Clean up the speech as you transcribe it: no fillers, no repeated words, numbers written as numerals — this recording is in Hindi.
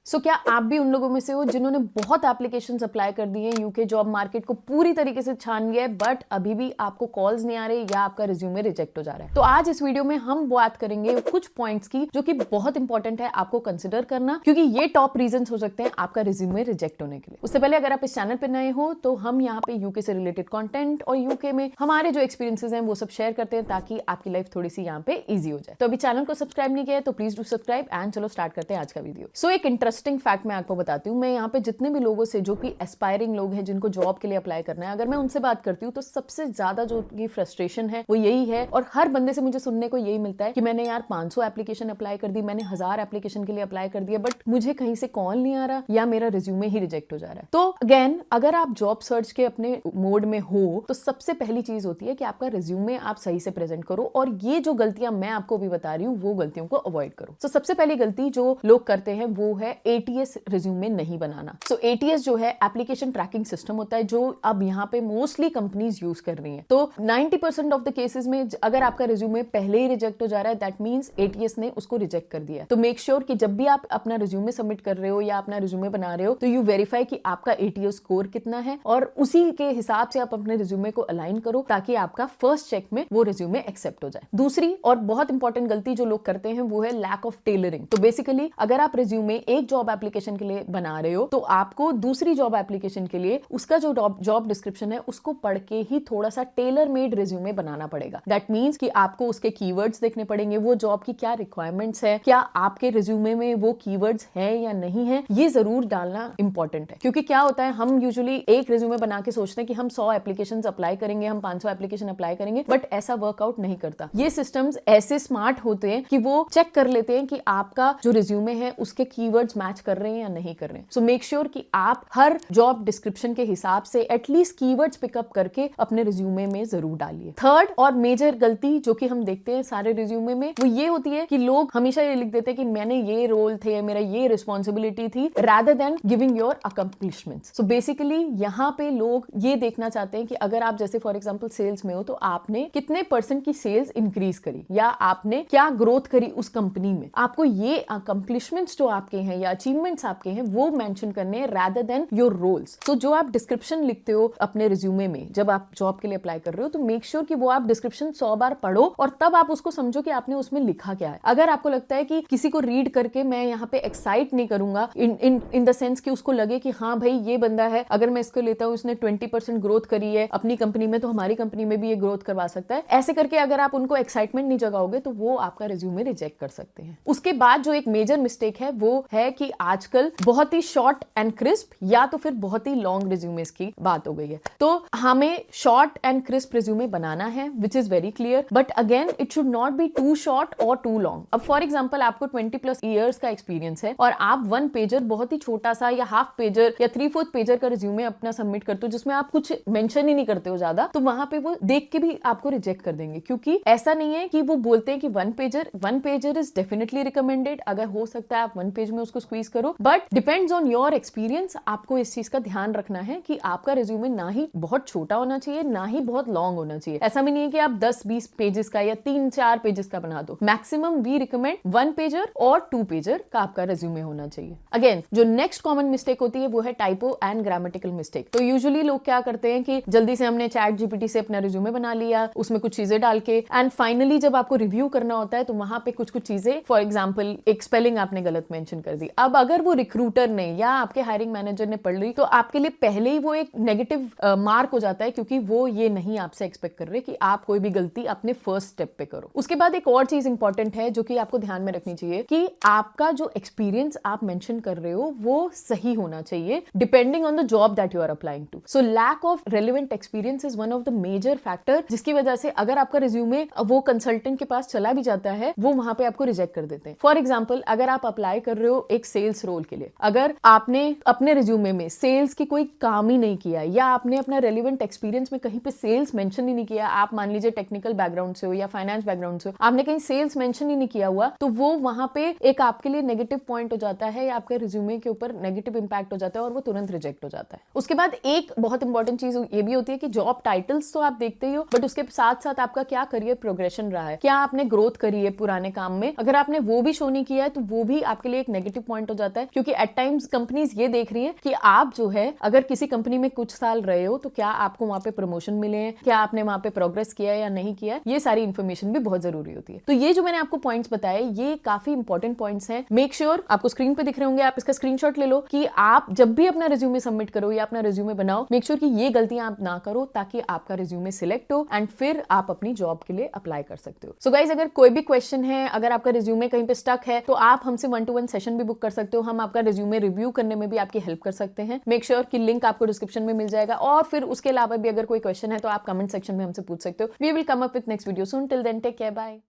सो क्या आप भी उन लोगों में से हो जिन्होंने बहुत एप्लीकेशंस अप्लाई कर दी हैं, यूके जॉब मार्केट को पूरी तरीके से छान लिया है, बट अभी भी आपको कॉल्स नहीं आ रहे या आपका रिज्यूमे रिजेक्ट हो जा रहा है? तो आज इस वीडियो में हम बात करेंगे कुछ पॉइंट्स की जो कि बहुत इंपॉर्टेंट है आपको कंसिडर करना, क्योंकि ये टॉप रीजन हो सकते हैं आपका रिज्यूमे रिजेक्ट होने के लिए। उससे पहले अगर आप इस चैनल पर नए हो तो हम यहाँ पे यूके से रिलेटेड कॉन्टेंट और यूके में हमारे जो एक्सपीरियंसेस हैं वो सब शेयर करते हैं ताकि आपकी लाइफ थोड़ी सी यहाँ पे ईजी हो जाए। तो अभी चैनल को सब्सक्राइब नहीं किया है तो प्लीज डू सब्सक्राइब एंड चलो स्टार्ट करते हैं आज का वीडियो। सो एक इंटरेस्टिंग फैक्ट मैं आपको बताती हूँ। मैं यहाँ पे जितने भी लोगों से जो कि एस्पायरिंग लोग हैं जिनको जॉब के लिए अप्लाई करना है, अगर मैं उनसे बात करती हूँ तो सबसे ज्यादा जो की फ्रस्ट्रेशन है वो यही है, और हर बंदे से मुझे सुनने को यही मिलता है कि मैंने यार 500 एप्लीकेशन अप्लाई कर दी, मैंने 1000 एप्लीकेशन के लिए अप्लाई कर दिया, बट मुझे कहीं से कॉल नहीं आ रहा या मेरा रिज्यूमे ही रिजेक्ट हो जा रहा है। तो अगेन अगर आप जॉब सर्च के अपने मोड में हो तो सबसे पहली चीज होती है कि आपका रिज्यूमे आप सही से प्रेजेंट करो, और ये जो गलतियां मैं आपको भी बता रही हूँ वो गलतियों को अवॉइड करो। तो सबसे पहली गलती जो लोग करते हैं वो है एटीएस रिज्यूमे नहीं बनाना। सो एटीएस जो है एप्लीकेशन ट्रैकिंग सिस्टम होता है जो अब यहाँ पे मोस्टली कंपनीज यूज कर रही हैं। तो 90% ऑफ द केसेस में अगर आपका रिज्यूमे पहले ही रिजेक्ट हो जा रहा है दैट मींस एटीएस ने उसको रिजेक्ट कर दिया है। तो मेक श्योर कि जब भी आप अपना रिज्यूमे सबमिट कर रहे हो या अपना रिज्यूमे बना रहे हो तो यू वेरीफाई कि आपका एटीएस स्कोर कितना है, और उसी के हिसाब से आप अपने रिज्यूमे को अलाइन करो ताकि आपका फर्स्ट चेक में वो रिज्यूमे एक्सेप्ट हो जाए। दूसरी और बहुत इंपॉर्टेंट गलती जो लोग करते हैं वो है लैक ऑफ टेलरिंग। तो बेसिकली अगर आप रिज्यूमे एक जॉब एप्लीकेशन के लिए बना रहे हो तो आपको दूसरी जॉब एप्लीकेशन के लिए उसका जो जॉब डिस्क्रिप्शन है उसको पढ़ के ही थोड़ा सा टेलर मेड रिज्यूमे बनाना पड़ेगा। दैट मींस कि आपको उसके कीवर्ड्स देखने पड़ेंगे, वो जॉब की क्या रिक्वायरमेंट्स है, क्या आपके रिज्यूमे में वो कीवर्ड्स है या नहीं है, ये जरूर डालना इंपॉर्टेंट है। क्योंकि क्या होता है, हम यूजुअली एक रिज्यूमे बना के सोचते हैं कि हम 100 एप्लीकेशन अप्लाई करेंगे, हम 500 एप्लीकेशन अप्लाई करेंगे, बट ऐसा वर्कआउट नहीं करता। ये सिस्टम्स ऐसे स्मार्ट होते हैं कि वो चेक कर लेते हैं कि आपका जो रिज्यूमे है उसके कीवर्ड्स मैच कर रहे हैं या नहीं कर रहे हैं। सो मेक श्योर कि आप हर जॉब डिस्क्रिप्शन के हिसाब से एटलीस्ट कीवर्ड्स पिकअप करके अपने रिज्यूमे में जरूर डालिए। थर्ड और मेजर गलती जो कि हम देखते हैं सारे रिज्यूमे में वो ये होती है कि लोग हमेशा ये लिख देते हैं कि मैंने ये रोल थे, मेरा ये रिस्पॉन्सिबिलिटी थी, rather than giving your accomplishments। So basically यहाँ पे लोग ये देखना चाहते हैं कि अगर आप जैसे फॉर एग्जांपल सेल्स में हो तो आपने कितने % की सेल्स इंक्रीज करी या आपने क्या ग्रोथ करी उस कंपनी में। आपको ये अकम्प्लिशमेंट्स जो आपके हैं या अचीवमेंट्स आपके हैं वो मेंशन करने हैं rather than your roles। तो जो आप डिस्क्रिप्शन लिखते हो अपने रिज्यूमे में जब आप जॉब के लिए अप्लाई कर रहे हो तो मेक श्योर कि वो आप डिस्क्रिप्शन 100 बार पढ़ो और तब आप उसको समझो कि आपने उसमें लिखा क्या है। अगर आपको लगता है कि किसी को रीड करके मैं यहाँ पे एक्साइट नहीं करूंगा इन द सेंस कि उसको लगे कि हाँ भाई ये बंदा है, अगर मैं इसको लेता हूँ इसने 20% ग्रोथ करी है अपनी कंपनी में तो हमारी कंपनी में भी ये ग्रोथ करवा सकता है, ऐसे करके अगर आप उनको एक्साइटमेंट नहीं जगाओगे तो वो आपका रिज्यूमे रिजेक्ट कर सकते हैं। उसके बाद जो एक मेजर मिस्टेक है वो है कि आजकल बहुत ही शॉर्ट एंड क्रिस्प या तो फिर बहुत ही लॉन्ग रिज्यूमेस की बात हो गई है। तो हमें शॉर्ट एंड क्रिस्प रिज्यूमे बनाना है which is very clear, but again it should not be too short और टू लॉन्ग। अब फॉर एग्जाम्पल आपको 20+ ईयर्स का एक्सपीरियंस है और आप 1 पेजर बहुत ही छोटा सा या हाफ पेजर या 3/4 पेजर का रिज्यूमे अपना सबमिट करते हो जिसमें आप कुछ मेंशन ही नहीं करते हो ज्यादा, तो वहां पे वो देख के भी आपको रिजेक्ट कर देंगे। क्योंकि ऐसा नहीं है कि वो बोलते हैं कि 1 पेजर इज डेफिनेटली रिकमेंडेड, अगर हो सकता है आप 1 पेज में उसको स्क्वीज करो, but depends on your experience. आपको इस चीज का ध्यान रखना है कि आपका रिज्यूमे ना ही बहुत छोटा होना चाहिए ना ही बहुत लॉन्ग होना चाहिए। ऐसा भी नहीं है कि आप 10-20 पेजेस का या 3-4 पेजेस का बना दो। मैक्सिमम वी रिकमेंड 1 पेजर और 2 पेजर का आपका रिज्यूमे होना चाहिए। अगेन जो नेक्स्ट कॉमन मिस्टेक होती है वो है टाइपो एंड ग्रामेटिकल मिस्टेक। तो यूजुअली लोग क्या करते हैं कि जल्दी से हमने चैट जीपीटी से अपना रिज्यूमे बना लिया, उसमें कुछ चीजें डाल के, एंड फाइनली जब आपको रिव्यू करना होता है तो वहां पे कुछ चीजें फॉर एग्जाम्पल एक स्पेलिंग आपने गलत मेंशन कर दी। अब अगर वो रिक्रूटर ने या आपके हायरिंग मैनेजर ने पढ़ ली तो आपके लिए पहले ही वो एक नेगेटिव मार्क हो जाता है, क्योंकि वो ये नहीं आपसे एक्सपेक्ट कर रहे कि आप कोई भी गलती अपने फर्स्ट स्टेप पे करो। उसके बाद एक और चीज इंपॉर्टेंट है जो कि आपको ध्यान में रखनी चाहिए कि आपका जो एक्सपीरियंस आप मेंशन कर रहे हो वो सही होना चाहिए depending on the job that you are applying to. So lack of relevant experience is one of the major factor जिसकी वजह से अगर आपका रिज्यूमे वो कंसल्टेंट के पास चला भी जाता है वो वहां पे आपको रिजेक्ट कर देते हैं। फॉर एग्जाम्पल अगर आप अप्लाई कर रहे हो एक सेल्स रोल के लिए, अगर आपने अपने रिज्यूमे में सेल्स की कोई काम ही नहीं किया या आपने अपना रेलेवेंट एक्सपीरियंस में कहीं पे सेल्स मेंशन ही नहीं किया, आप मान लीजिए टेक्निकल बैकग्राउंड से हो या फाइनेंस बैकग्राउंड से हो, आपने कहीं सेल्स मेंशन ही नहीं किया हुआ, तो वो वहां पे एक आपके लिए नेगेटिव पॉइंट हो जाता है या आपके रिज्यूमे के ऊपर नेगेटिव इंपैक्ट हो जाता है और वो तुरंत रिजेक्ट हो जाता है। उसके बाद एक बहुत इंपॉर्टेंट चीज ये भी होती है कि जॉब टाइटल्स तो आप देखते ही हो, बट उसके साथ साथ आपका क्या करियर प्रोग्रेशन रहा है, क्या आपने ग्रोथ करी है पुराने काम में। अगर आपने वो भी शो नहीं किया है तो वो भी आपके लिए एक नेगेटिव पॉइंट पॉइंट हो जाता है, क्योंकि एट टाइम्स कंपनीज ये देख रही है कि आप जो है अगर किसी कंपनी में कुछ साल रहे हो तो क्या आपको वहां पे प्रमोशन मिले हैं, क्या आपने वहां पे प्रोग्रेस किया है या नहीं किया है, ये सारी इन्फॉर्मेशन भी बहुत जरूरी होती है। तो ये जो मैंने आपको पॉइंट्स बताए ये काफी इंपॉर्टेंट पॉइंट्स हैं। मेक श्योर आपको स्क्रीन पे दिख रहे होंगे, आप इसका स्क्रीनशॉट ले लो कि आप जब भी अपना रिज्यूमे सबमिट करो या अपना रिज्यूमे बनाओ, मेक श्योर कि ये गलतियां आप ना करो ताकि आपका रिज्यूमे सिलेक्ट हो एंड फिर आप अपनी जॉब के लिए अप्लाई कर सकते हो। सो गाइज, अगर कोई भी क्वेश्चन है, अगर आपका रिज्यूमे कहीं पे स्टक है तो आप हमसे 1-to-1 सेशन भी बुक कर सकते हो। हम आपका रिज्यूमे रिव्यू करने में भी आपकी हेल्प कर सकते हैं। मेक श्योर कि लिंक आपको डिस्क्रिप्शन में मिल जाएगा, और फिर उसके अलावा भी अगर कोई क्वेश्चन है तो आप कमेंट सेक्शन में हमसे पूछ सकते हो। We will come up with next video soon. Till then take care, bye.